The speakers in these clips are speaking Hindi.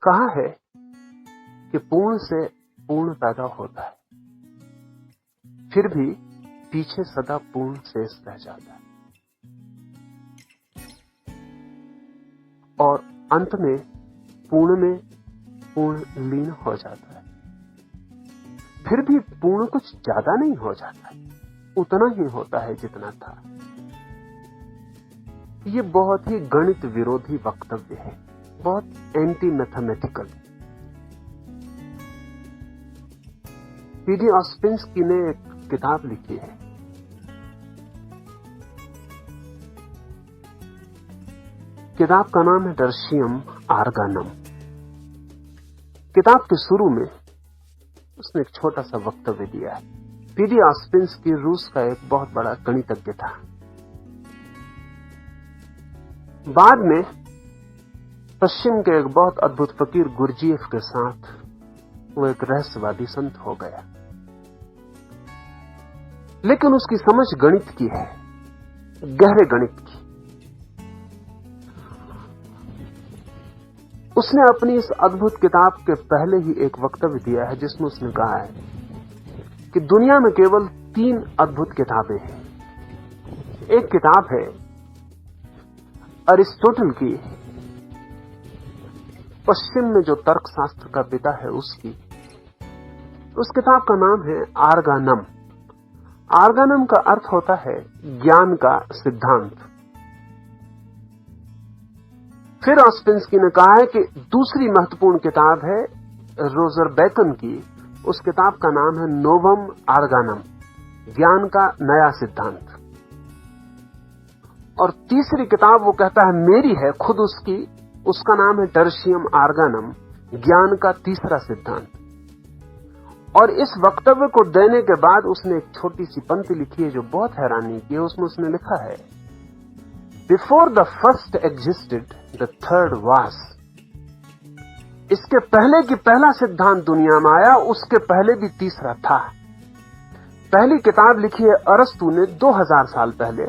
कहा है कि पूर्ण से पूर्ण पैदा होता है, फिर भी पीछे सदा पूर्ण शेष रह जाता है और अंत में पूर्ण लीन हो जाता है। फिर भी पूर्ण कुछ ज्यादा नहीं हो जाता है, उतना ही होता है जितना था। ये बहुत ही गणित विरोधी वक्तव्य है, बहुत एंटी मैथमेटिकल। पीडी ऑस्पेंस्की ने एक किताब लिखी है, किताब का नाम है टर्शियम आर्गानम। किताब के शुरू में उसने एक छोटा सा वक्तव्य दिया है। पीडी ऑस्पेंस्की रूस का एक बहुत बड़ा गणितज्ञ था। बाद में पश्चिम के एक बहुत अद्भुत फकीर गुरजीएफ के साथ वो एक रहस्यवादी संत हो गया, लेकिन उसकी समझ गणित की है, गहरे गणित की। उसने अपनी इस अद्भुत किताब के पहले ही एक वक्तव्य दिया है जिसमें उसने कहा है कि दुनिया में केवल 3 अद्भुत किताबें हैं। एक किताब है अरिस्टोटल की, पश्चिम में जो तर्कशास्त्र का पिता है उसकी। उस किताब का नाम है आर्गानम। आर्गानम का अर्थ होता है ज्ञान का सिद्धांत। फिर ऑस्पेंस्की ने कहा है कि दूसरी महत्वपूर्ण किताब है रोजर बेकन की। उस किताब का नाम है नोवम आर्गानम, ज्ञान का नया सिद्धांत। और तीसरी किताब वो कहता है मेरी है खुद उसकी, उसका नाम है टर्शियम आर्गानम, ज्ञान का तीसरा सिद्धांत। और इस वक्तव्य को देने के बाद उसने एक छोटी सी पंक्ति लिखी है जो बहुत हैरानी की है। उसमें उसने लिखा है, before the first existed the third was. इसके पहले कि पहला सिद्धांत दुनिया में आया, उसके पहले भी तीसरा था। पहली किताब लिखी है अरस्तु ने 2000 साल पहले,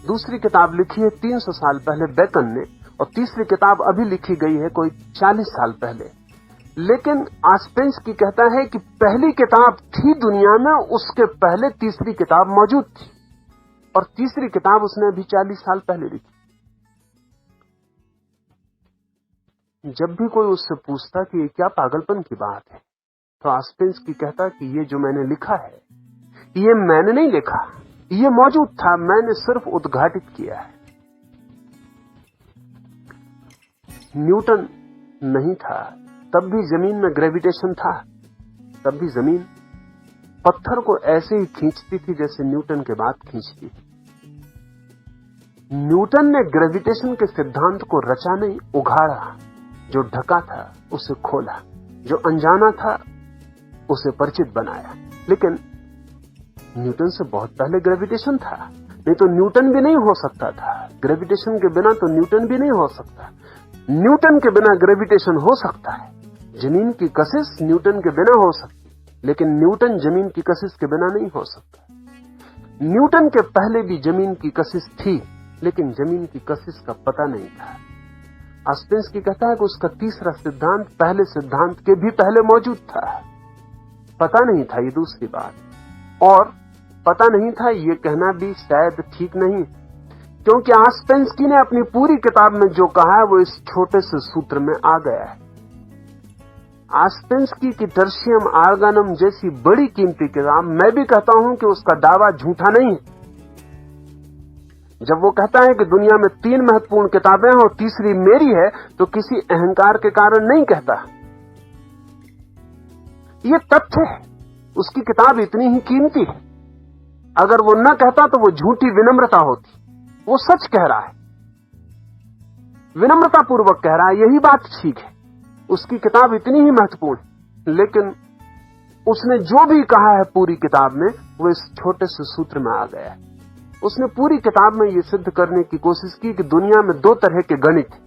दूसरी किताब लिखी है 300 साल पहले बेकन ने, और तीसरी किताब अभी लिखी गई है कोई 40 साल पहले। लेकिन ऑस्पेंस्की कहता है कि पहली किताब थी दुनिया में, उसके पहले तीसरी किताब मौजूद थी, और तीसरी किताब उसने अभी 40 साल पहले लिखी। जब भी कोई उससे पूछता कि ये क्या पागलपन की बात है, तो ऑस्पेंस्की कहता कि ये जो मैंने लिखा है, ये मैंने नहीं लिखा, ये मौजूद था, मैंने सिर्फ उद्घाटित किया है। न्यूटन नहीं था, तब भी जमीन में ग्रेविटेशन था, तब भी जमीन पत्थर को ऐसे ही खींचती थी जैसे न्यूटन के बाद खींचती थी। न्यूटन ने ग्रेविटेशन के सिद्धांत को रचा नहीं, उघाड़ा। जो ढका था उसे खोला, जो अनजाना था उसे परिचित बनाया। लेकिन न्यूटन से बहुत पहले ग्रेविटेशन था, नहीं तो न्यूटन भी नहीं हो सकता था। ग्रेविटेशन के बिना तो न्यूटन भी नहीं हो सकता। न्यूटन के बिना ग्रेविटेशन हो सकता है। जमीन की कशिश न्यूटन के बिना हो सकती, लेकिन न्यूटन जमीन की कशिश के बिना नहीं हो सकता। न्यूटन के पहले भी जमीन की कशिश थी, लेकिन जमीन की कशिश का पता नहीं था। ऑस्पेंस्की कहता है कि उसका तीसरा सिद्धांत पहले सिद्धांत के भी पहले मौजूद था। पता नहीं था, ये दूसरी बात। और पता नहीं था ये कहना भी शायद ठीक नहीं, क्योंकि ऑस्पेंस्की ने अपनी पूरी किताब में जो कहा है वो इस छोटे से सूत्र में आ गया है। ऑस्पेंस्की की टर्शियम आर्गानम जैसी बड़ी कीमती किताब, मैं भी कहता हूं कि उसका दावा झूठा नहीं है। जब वो कहता है कि दुनिया में 3 महत्वपूर्ण किताबें हैं और तीसरी मेरी है, तो किसी अहंकार के कारण नहीं कहता। ये तथ्य है, उसकी किताब इतनी ही कीमती है। अगर वो न कहता तो वो झूठी विनम्रता होती। वो सच कह रहा है, विनम्रता पूर्वक कह रहा है, यही बात ठीक है। उसकी किताब इतनी ही महत्वपूर्ण है, लेकिन उसने जो भी कहा है पूरी किताब में, वो इस छोटे से सूत्र में आ गया है। उसने पूरी किताब में यह सिद्ध करने की कोशिश की कि दुनिया में 2 तरह के गणित हैं।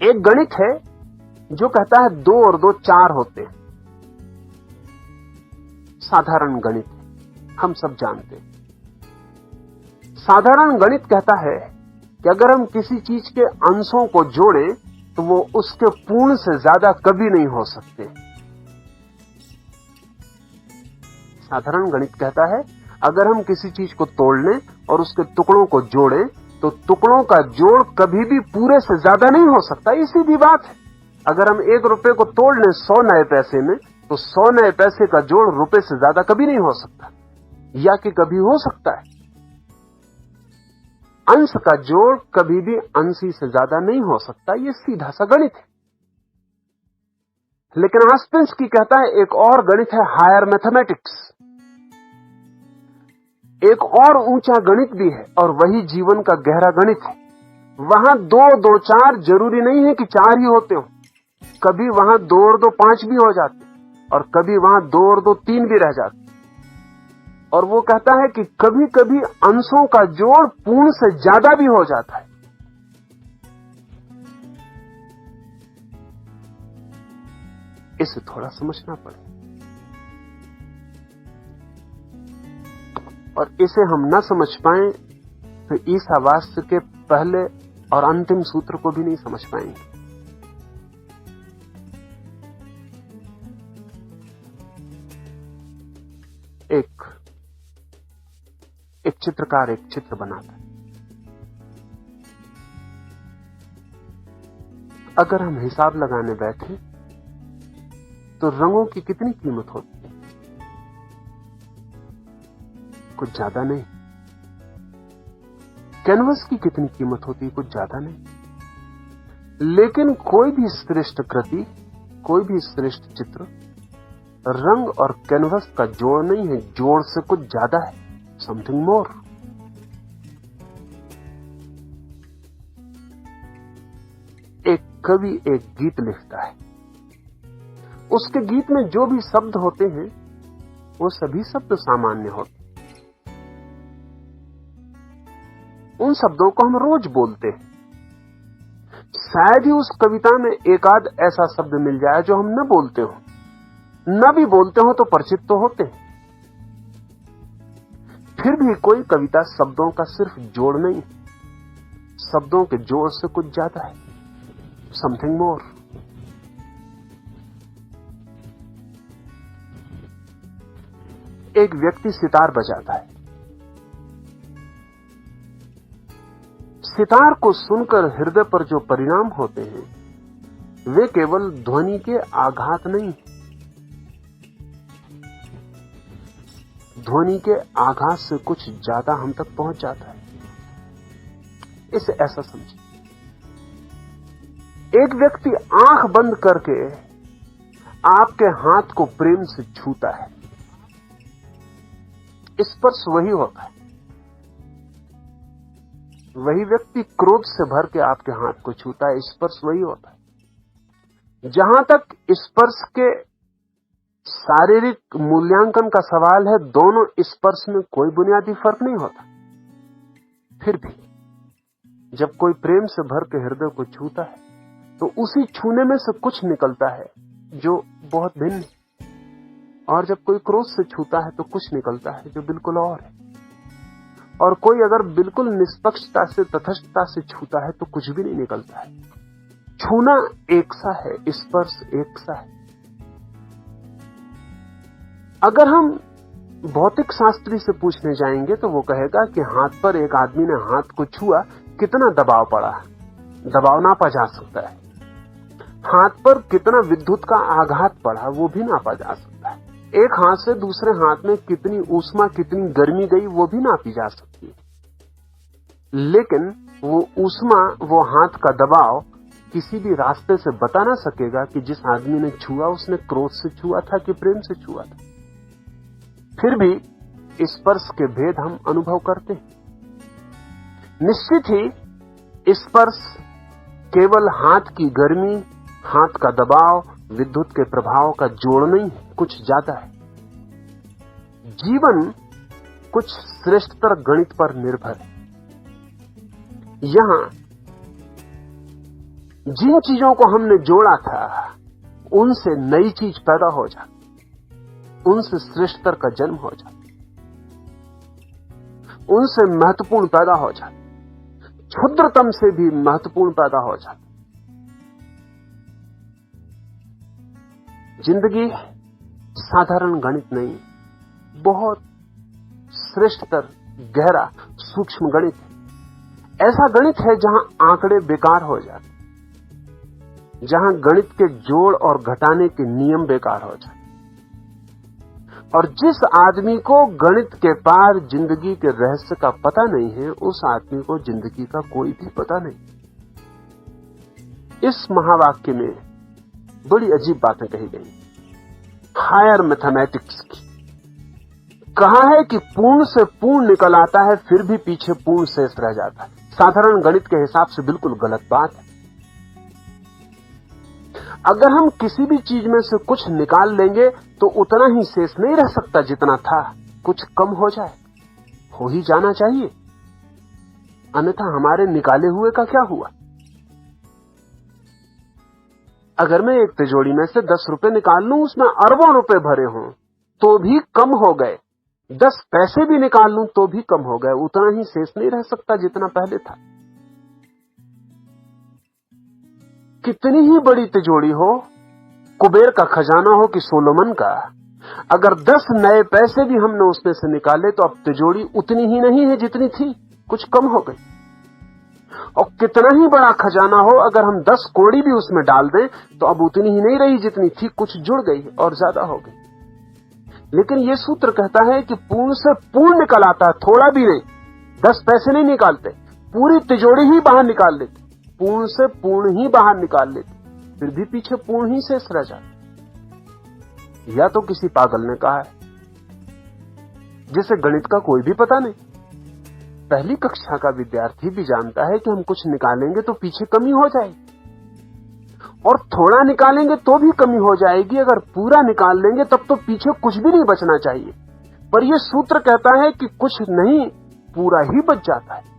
एक गणित है जो कहता है 2 और 2 4 होते हैं, साधारण गणित, हम सब जानते हैं। साधारण गणित कहता है कि अगर हम किसी चीज के अंशों को जोड़ें तो वो उसके पूर्ण से ज्यादा कभी नहीं हो सकते। साधारण गणित कहता है अगर हम किसी चीज को तोड़ लें और उसके टुकड़ों को जोड़ें तो टुकड़ों का जोड़ कभी भी पूरे से ज्यादा नहीं हो सकता। ये सीधी बात है। अगर हम 1 रुपए को तोड़ लें 100 नए पैसे में तो 100 नए पैसे का जोड़ रुपए से ज्यादा कभी नहीं हो सकता, या कि कभी हो सकता है। अंश का जोड़ कभी भी अंशी से ज्यादा नहीं हो सकता। ये सीधा सा गणित है। लेकिन आस्पेंस्की कहता है एक और गणित है, हायर मैथमेटिक्स, एक और ऊंचा गणित भी है, और वही जीवन का गहरा गणित है। वहां 2 2 4 जरूरी नहीं है कि 4 ही होते हो। कभी वहां 2 और 2 5 भी हो जाते, और कभी वहां 2 और 2 3 भी रह जाते। और वो कहता है कि कभी कभी अंशों का जोड़ पूर्ण से ज्यादा भी हो जाता है। इसे थोड़ा समझना पड़े, और इसे हम न समझ पाएं तो ईसावास्य के पहले और अंतिम सूत्र को भी नहीं समझ पाएंगे। एक चित्रकार एक चित्र बनाता है। अगर हम हिसाब लगाने बैठे तो रंगों की कितनी कीमत होती है? कुछ ज्यादा नहीं। कैनवस की कितनी कीमत होती है? कुछ ज्यादा नहीं। लेकिन कोई भी श्रेष्ठ कृति, कोई भी श्रेष्ठ चित्र रंग और कैनवस का जोड़ नहीं है, जोड़ से कुछ ज्यादा है, समथिंग मोर। एक कवि एक गीत लिखता है, उसके गीत में जो भी शब्द होते हैं वो सभी शब्द सामान्य होते हैं। उन शब्दों को हम रोज बोलते हैं। शायद ही उस कविता में एक आध ऐसा शब्द मिल जाए जो हम न बोलते हो, न भी बोलते हो तो परिचित तो होते हैं। फिर भी कोई कविता शब्दों का सिर्फ जोड़ नहीं, शब्दों के जोड़ से कुछ ज्यादा है, समथिंग मोर। एक व्यक्ति सितार बजाता है। सितार को सुनकर हृदय पर जो परिणाम होते हैं वे केवल ध्वनि के आघात नहीं, ध्वनि के आघात से कुछ ज्यादा हम तक पहुंच जाता है। इसे ऐसा समझिए, एक व्यक्ति आंख बंद करके आपके हाथ को प्रेम से छूता है, स्पर्श वही होता है। वही व्यक्ति क्रोध से भर के आपके हाथ को छूता है, स्पर्श वही होता है। जहां तक स्पर्श के शारीरिक मूल्यांकन का सवाल है, दोनों स्पर्श में कोई बुनियादी फर्क नहीं होता। फिर भी जब कोई प्रेम से भर के हृदय को छूता है तो उसी छूने में से कुछ निकलता है जो बहुत भिन्न है, और जब कोई क्रोध से छूता है तो कुछ निकलता है जो बिल्कुल और है। और कोई अगर बिल्कुल निष्पक्षता से, तटस्थता से छूता है तो कुछ भी नहीं निकलता है। छूना एक सा है, स्पर्श एक सा है। अगर हम भौतिक शास्त्री से पूछने जाएंगे तो वो कहेगा कि हाथ पर एक आदमी ने हाथ को छुआ, कितना दबाव पड़ा, दबाव नापा जा सकता है। हाथ पर कितना विद्युत का आघात पड़ा वो भी नापा जा सकता है। एक हाथ से दूसरे हाथ में कितनी ऊष्मा, कितनी गर्मी गई वो भी नापी जा सकती है। लेकिन वो ऊष्मा, वो हाथ का दबाव किसी भी रास्ते से बता ना सकेगा कि जिस आदमी ने छुआ उसने क्रोध से छुआ था कि प्रेम से छुआ था। फिर भी स्पर्श के भेद हम अनुभव करते हैं। निश्चित ही स्पर्श केवल हाथ की गर्मी, हाथ का दबाव, विद्युत के प्रभाव का जोड़ नहीं, कुछ ज्यादा है। जीवन कुछ श्रेष्ठतर गणित पर निर्भर है। यहां जिन चीजों को हमने जोड़ा था उनसे नई चीज पैदा हो जाती, उनसे श्रेष्ठतर का जन्म हो जाता, उनसे महत्वपूर्ण पैदा हो जाता, क्षुद्रतम से भी महत्वपूर्ण पैदा हो जाता। जिंदगी साधारण गणित नहीं, बहुत श्रेष्ठतर, गहरा, सूक्ष्म गणित है। ऐसा गणित है जहां आंकड़े बेकार हो जाते, जहां गणित के जोड़ और घटाने के नियम बेकार हो जाते। और जिस आदमी को गणित के पार जिंदगी के रहस्य का पता नहीं है, उस आदमी को जिंदगी का कोई भी पता नहीं। इस महावाक्य में बड़ी अजीब बातें कही गई। हायर मैथमेटिक्स की कहा है कि पूर्ण से पूर्ण निकल आता है, फिर भी पीछे पूर्ण शेष रह जाता है। साधारण गणित के हिसाब से बिल्कुल गलत बात है। अगर हम किसी भी चीज में से कुछ निकाल लेंगे तो उतना ही शेष नहीं रह सकता जितना था, कुछ कम हो जाए, हो ही जाना चाहिए, अन्यथा हमारे निकाले हुए का क्या हुआ। अगर मैं एक तिजोरी में से 10 रुपए निकाल लूं, उसमें अरबों रुपए भरे हों तो भी कम हो गए, 10 पैसे भी निकाल लूं तो भी कम हो गए, उतना ही शेष नहीं रह सकता जितना पहले था। कितनी ही बड़ी तिजोरी हो, कुबेर का खजाना हो कि सोलोमन का, अगर 10 नए पैसे भी हमने उसमें से निकाले तो अब तिजोरी उतनी ही नहीं है जितनी थी, कुछ कम हो गई। और कितना ही बड़ा खजाना हो, अगर हम 10 कौड़ी भी उसमें डाल दें तो अब उतनी ही नहीं रही जितनी थी, कुछ जुड़ गई और ज्यादा हो गई। लेकिन यह सूत्र कहता है कि पूर्ण से पूर्ण निकल आता है, थोड़ा भी नहीं, 10 पैसे नहीं निकालते, पूरी तिजोरी ही बाहर निकाल लेते, पूर्ण से पूर्ण ही बाहर निकाल लेते, फिर भी पीछे पूर्ण ही शेष रह जाता। या तो किसी पागल ने कहा है, जिसे गणित का कोई भी पता नहीं। पहली कक्षा का विद्यार्थी भी जानता है कि हम कुछ निकालेंगे तो पीछे कमी हो जाएगी, और थोड़ा निकालेंगे तो भी कमी हो जाएगी, अगर पूरा निकाल लेंगे तब तो पीछे कुछ भी नहीं बचना चाहिए। पर यह सूत्र कहता है कि कुछ नहीं, पूरा ही बच जाता है।